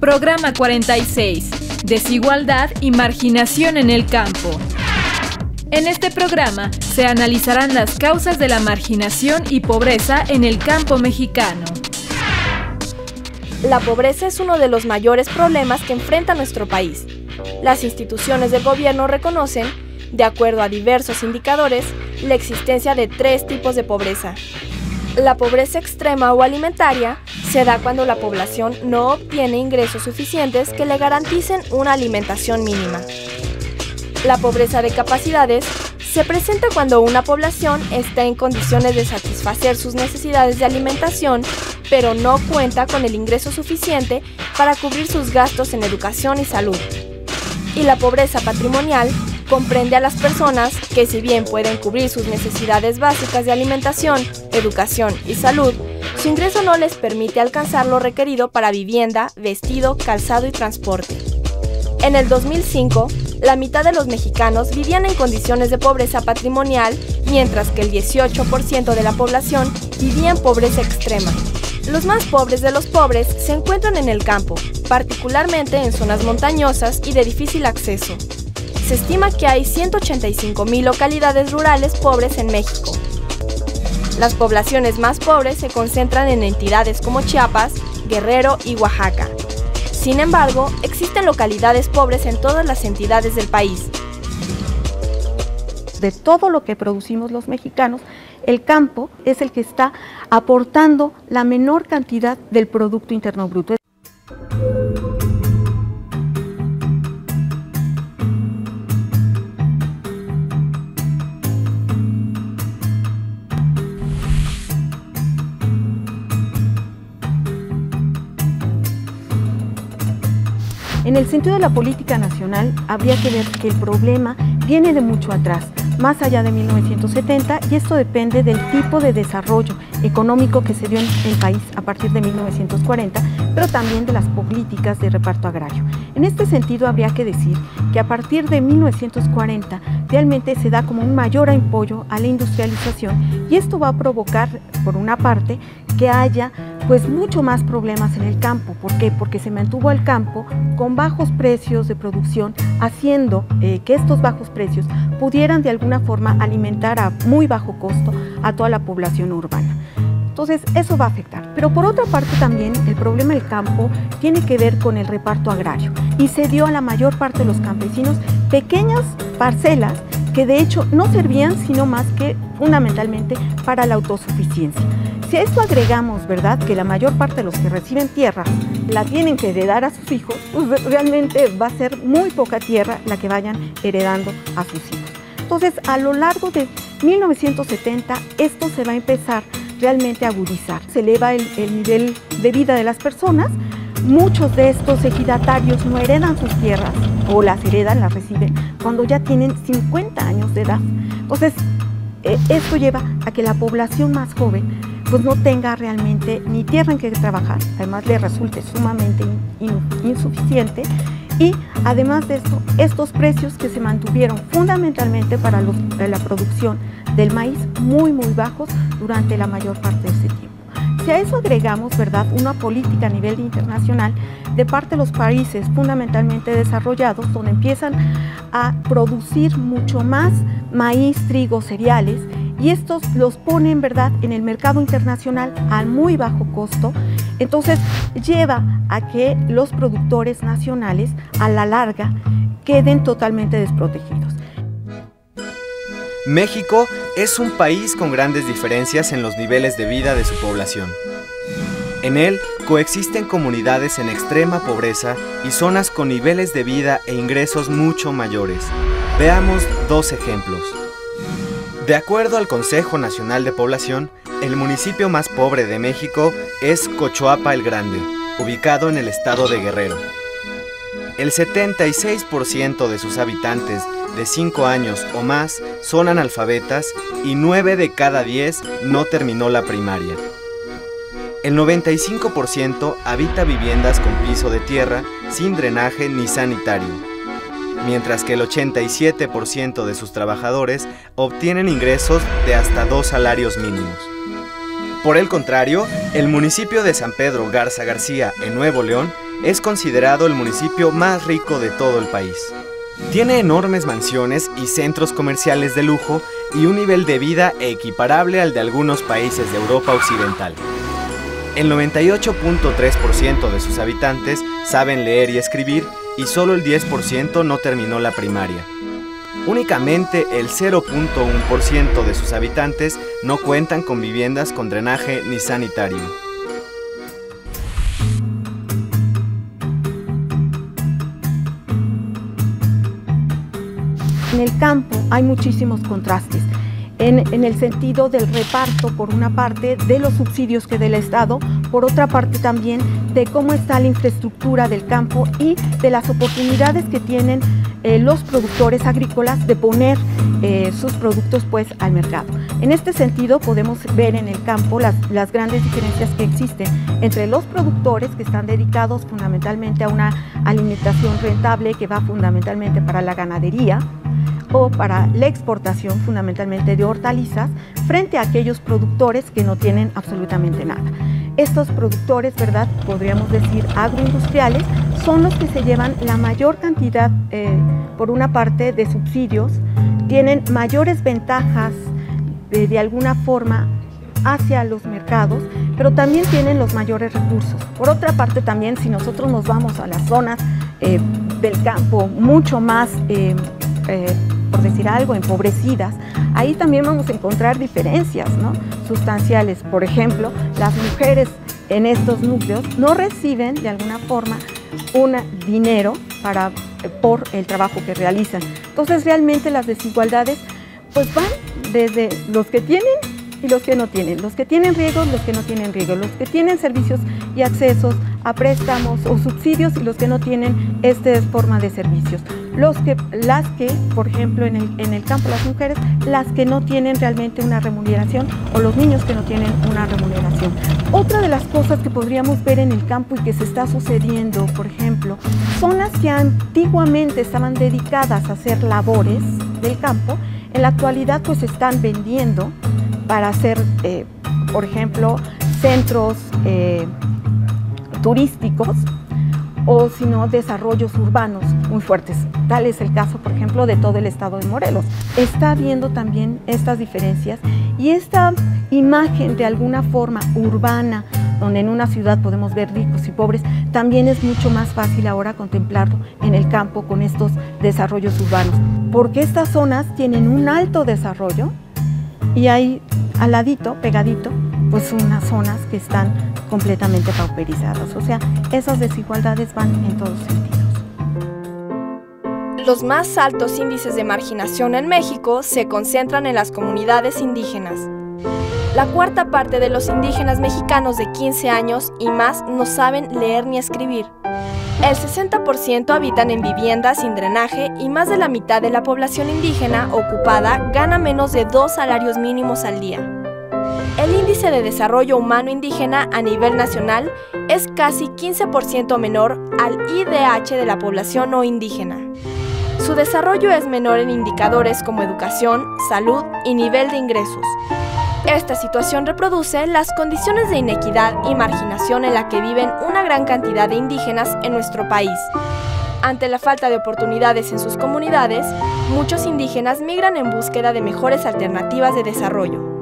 Programa 46. Desigualdad y marginación en el campo. En este programa se analizarán las causas de la marginación y pobreza en el campo mexicano. La pobreza es uno de los mayores problemas que enfrenta nuestro país. Las instituciones del gobierno reconocen, de acuerdo a diversos indicadores, la existencia de 3 tipos de pobreza. La pobreza extrema o alimentaria se da cuando la población no obtiene ingresos suficientes que le garanticen una alimentación mínima. La pobreza de capacidades se presenta cuando una población está en condiciones de satisfacer sus necesidades de alimentación, pero no cuenta con el ingreso suficiente para cubrir sus gastos en educación y salud. Y la pobreza patrimonial comprende a las personas que, si bien pueden cubrir sus necesidades básicas de alimentación, educación y salud, su ingreso no les permite alcanzar lo requerido para vivienda, vestido, calzado y transporte. En el 2005, la mitad de los mexicanos vivían en condiciones de pobreza patrimonial, mientras que el 18% de la población vivía en pobreza extrema. Los más pobres de los pobres se encuentran en el campo, particularmente en zonas montañosas y de difícil acceso. Se estima que hay 185,000 localidades rurales pobres en México. Las poblaciones más pobres se concentran en entidades como Chiapas, Guerrero y Oaxaca. Sin embargo, existen localidades pobres en todas las entidades del país. De todo lo que producimos los mexicanos, el campo es el que está aportando la menor cantidad del Producto Interno Bruto. En el sentido de la política nacional, habría que ver que el problema viene de mucho atrás, más allá de 1970, y esto depende del tipo de desarrollo económico que se dio en el país a partir de 1940, pero también de las políticas de reparto agrario. En este sentido, habría que decir que a partir de 1940 realmente se da como un mayor apoyo a la industrialización, y esto va a provocar, por una parte, que haya mucho más problemas en el campo. ¿Por qué? Porque se mantuvo el campo con bajos precios de producción, haciendo que estos bajos precios pudieran de alguna forma alimentar a muy bajo costo a toda la población urbana. Entonces eso va a afectar. Pero por otra parte también el problema del campo tiene que ver con el reparto agrario, y se dio a la mayor parte de los campesinos pequeñas parcelas que de hecho no servían sino más que fundamentalmente para la autosuficiencia. Si a esto agregamos, ¿verdad?, que la mayor parte de los que reciben tierra la tienen que heredar a sus hijos, pues realmente va a ser muy poca tierra la que vayan heredando a sus hijos. Entonces, a lo largo de 1970, esto se va a empezar realmente a agudizar. Se eleva el nivel de vida de las personas. Muchos de estos ejidatarios no heredan sus tierras, o las heredan, las reciben, cuando ya tienen 50 años de edad. Entonces, esto lleva a que la población más joven no tenga realmente ni tierra en que trabajar, además le resulte sumamente insuficiente, y además de esto, estos precios que se mantuvieron fundamentalmente para la producción del maíz muy bajos durante la mayor parte de este tiempo. Si a eso agregamos, ¿verdad?, una política a nivel internacional de parte de los países fundamentalmente desarrollados, donde empiezan a producir mucho más maíz, trigo, cereales, y estos los ponen, ¿verdad?, en el mercado internacional a muy bajo costo, entonces lleva a que los productores nacionales a la larga queden totalmente desprotegidos. México es un país con grandes diferencias en los niveles de vida de su población. En él coexisten comunidades en extrema pobreza y zonas con niveles de vida e ingresos mucho mayores. Veamos 2 ejemplos. De acuerdo al Consejo Nacional de Población, el municipio más pobre de México es Cochoapa el Grande, ubicado en el estado de Guerrero. El 76% de sus habitantes de 5 años o más son analfabetas, y 9 de cada 10 no terminó la primaria. El 95% habita viviendas con piso de tierra, sin drenaje ni sanitario, mientras que el 87% de sus trabajadores obtienen ingresos de hasta 2 salarios mínimos. Por el contrario, el municipio de San Pedro Garza García, en Nuevo León, es considerado el municipio más rico de todo el país. Tiene enormes mansiones y centros comerciales de lujo y un nivel de vida equiparable al de algunos países de Europa Occidental. El 98.3% de sus habitantes saben leer y escribir y solo el 10% no terminó la primaria. Únicamente el 0.1% de sus habitantes no cuentan con viviendas con drenaje ni sanitario. En el campo hay muchísimos contrastes, en el sentido del reparto, por una parte, de los subsidios que del Estado, por otra parte también de cómo está la infraestructura del campo y de las oportunidades que tienen los productores agrícolas de poner sus productos pues al mercado. En este sentido podemos ver en el campo las grandes diferencias que existen entre los productores que están dedicados fundamentalmente a una alimentación rentable que va fundamentalmente para la ganadería o para la exportación fundamentalmente de hortalizas, frente a aquellos productores que no tienen absolutamente nada. Estos productores, ¿verdad?, podríamos decir agroindustriales, son los que se llevan la mayor cantidad, por una parte, de subsidios, tienen mayores ventajas de alguna forma hacia los mercados, pero también tienen los mayores recursos. Por otra parte también, si nosotros nos vamos a las zonas del campo mucho más por decir algo, empobrecidas, ahí también vamos a encontrar diferencias, ¿no?, sustanciales. Por ejemplo, las mujeres en estos núcleos no reciben de alguna forma un dinero por el trabajo que realizan. Entonces realmente las desigualdades pues van desde los que tienen y los que no tienen, los que tienen riegos, los que no tienen riegos, los que tienen servicios y accesos a préstamos o subsidios y los que no tienen esta forma de servicios. Las que, por ejemplo, en el campo, las mujeres, las que no tienen realmente una remuneración, o los niños que no tienen una remuneración. Otra de las cosas que podríamos ver en el campo y que se está sucediendo, por ejemplo, zonas que antiguamente estaban dedicadas a hacer labores del campo, en la actualidad pues se están vendiendo para hacer, por ejemplo, centros turísticos o si no desarrollos urbanos muy fuertes. Tal es el caso, por ejemplo, de todo el estado de Morelos. Está habiendo también estas diferencias y esta imagen de alguna forma urbana, donde en una ciudad podemos ver ricos y pobres, también es mucho más fácil ahora contemplarlo en el campo con estos desarrollos urbanos, porque estas zonas tienen un alto desarrollo y hay al ladito, pegadito, pues unas zonas que están completamente pauperizadas. O sea, esas desigualdades van en todos sentidos. Los más altos índices de marginación en México se concentran en las comunidades indígenas. La cuarta parte de los indígenas mexicanos de 15 años y más no saben leer ni escribir. El 60% habitan en viviendas sin drenaje y más de la mitad de la población indígena ocupada gana menos de 2 salarios mínimos al día. El índice de desarrollo humano indígena a nivel nacional es casi 15% menor al IDH de la población no indígena. Su desarrollo es menor en indicadores como educación, salud y nivel de ingresos. Esta situación reproduce las condiciones de inequidad y marginación en la que viven una gran cantidad de indígenas en nuestro país. Ante la falta de oportunidades en sus comunidades, muchos indígenas migran en búsqueda de mejores alternativas de desarrollo.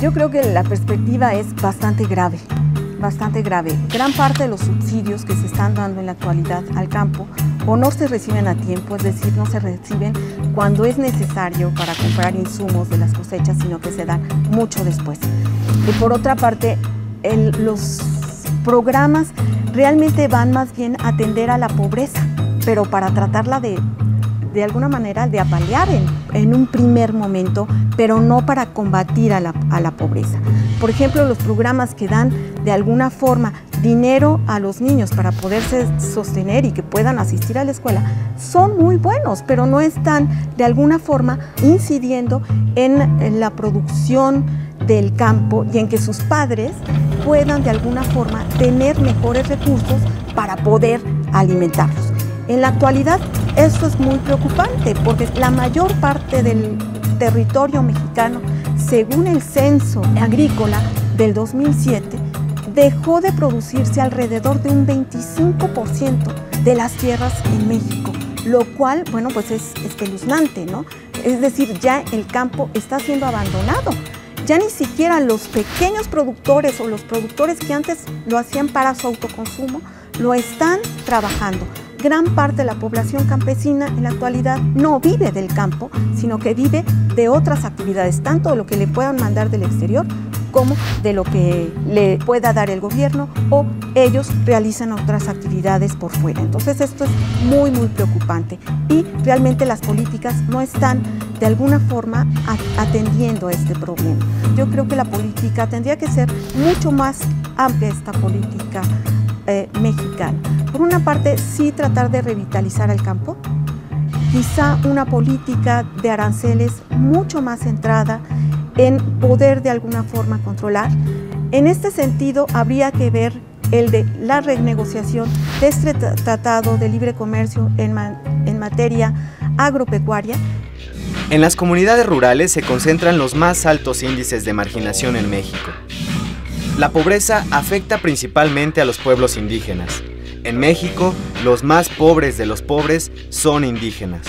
Yo creo que la perspectiva es bastante grave, bastante grave. Gran parte de los subsidios que se están dando en la actualidad al campo o no se reciben a tiempo, es decir, no se reciben cuando es necesario para comprar insumos de las cosechas, sino que se dan mucho después. Y por otra parte, los programas realmente van más bien a atender a la pobreza, pero para tratarla de alguna manera de apalear en un primer momento, pero no para combatir a la pobreza. Por ejemplo, los programas que dan de alguna forma dinero a los niños para poderse sostener y que puedan asistir a la escuela son muy buenos, pero no están de alguna forma incidiendo en la producción del campo y en que sus padres puedan de alguna forma tener mejores recursos para poder alimentarlos. En la actualidad esto es muy preocupante porque la mayor parte del territorio mexicano según el censo agrícola del 2007, dejó de producirse alrededor de un 25% de las tierras en México, lo cual, bueno, pues es espeluznante, ¿no? Es decir, ya el campo está siendo abandonado. Ya ni siquiera los pequeños productores o los productores que antes lo hacían para su autoconsumo, lo están trabajando. Gran parte de la población campesina en la actualidad no vive del campo, sino que vive de otras actividades, tanto de lo que le puedan mandar del exterior como de lo que le pueda dar el gobierno, o ellos realizan otras actividades por fuera. Entonces esto es muy, muy preocupante y realmente las políticas no están de alguna forma atendiendo a este problema. Yo creo que la política tendría que ser mucho más amplia, esta política mexicana. Por una parte, sí tratar de revitalizar el campo, quizá una política de aranceles mucho más centrada en poder de alguna forma controlar. En este sentido, habría que ver el de la renegociación de este tratado de libre comercio en materia agropecuaria. En las comunidades rurales se concentran los más altos índices de marginación en México. La pobreza afecta principalmente a los pueblos indígenas. En México, los más pobres de los pobres son indígenas.